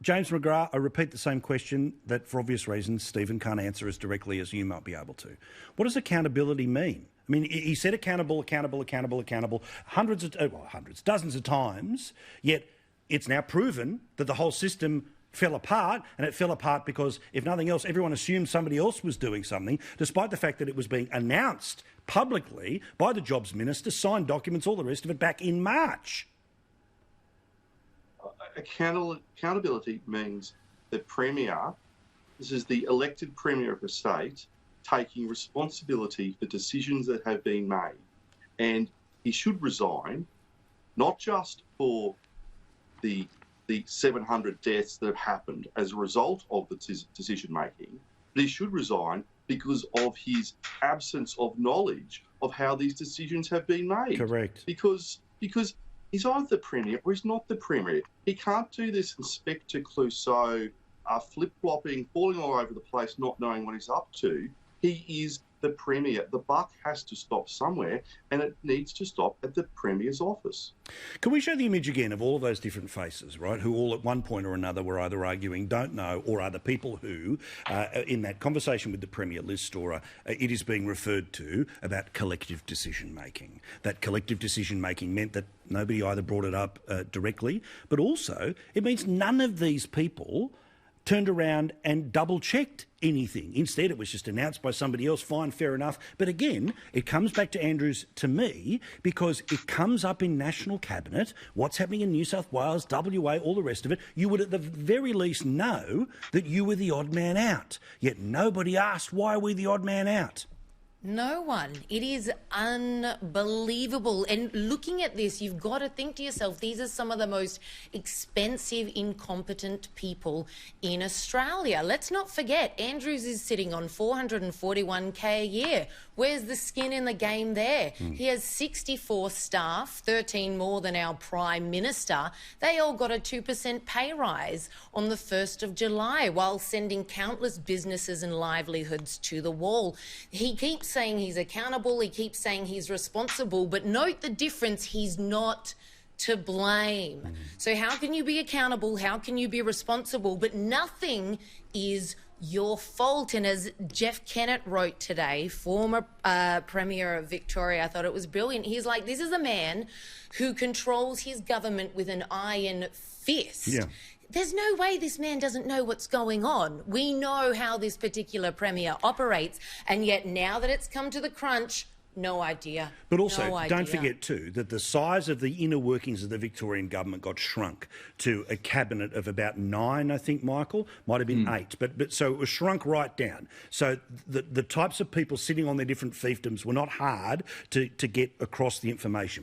James McGrath, I repeat the same question that, for obvious reasons, Stephen can't answer as directly as you might be able to. What does accountability mean? I mean, he said accountable, dozens of times, yet it's now proven that the whole system fell apart, and it fell apart because, if nothing else, everyone assumed somebody else was doing something, despite the fact that it was being announced publicly by the Jobs Minister, signed documents, all the rest of it, back in March. Accountability means the Premier, this is the elected Premier of the state, taking responsibility for decisions that have been made. And he should resign, not just for the 700 deaths that have happened as a result of the decision-making, but he should resign because of his absence of knowledge of how these decisions have been made. Correct. Because he's either the Premier or he's not the Premier. He can't do this Inspector Clouseau flip-flopping, falling all over the place, not knowing what he's up to. He is the Premier. The buck has to stop somewhere, and it needs to stop at the Premier's office. Can we show the image again of all of those different faces, right, who all at one point or another were either arguing don't know or are the people who, in that conversation with the Premier, Liz Storer, it is being referred to about collective decision-making. That collective decision-making meant that nobody either brought it up directly, but also it means none of these people turned around and double-checked anything. Instead, it was just announced by somebody else, fine, fair enough. But again, it comes back to Andrews, to me, because it comes up in National Cabinet, what's happening in New South Wales, WA, all the rest of it. You would at the very least know that you were the odd man out. Yet nobody asked, why are we the odd man out? No one. It is unbelievable. And looking at this, you've got to think to yourself, these are some of the most expensive, incompetent people in Australia. Let's not forget, Andrews is sitting on $441K a year. Where's the skin in the game there? He has 64 staff, 13 more than our Prime Minister. They all got a 2% pay rise on the 1st of July while sending countless businesses and livelihoods to the wall. He keeps saying he's accountable, he keeps saying he's responsible, but note the difference, he's not to blame. So how can you be accountable, how can you be responsible, but nothing is your fault? And as Jeff Kennett wrote today, former Premier of Victoria, I thought it was brilliant. He's like, this is a man who controls his government with an iron fist. Yeah. There's no way this man doesn't know what's going on. We know how this particular Premier operates, and yet now that it's come to the crunch, no idea. But also, don't forget too, that the size of the inner workings of the Victorian government got shrunk to a cabinet of about 9, I think, Michael. Might have been 8. But so it was shrunk right down. So the types of people sitting on their different fiefdoms were not hard to get across the information.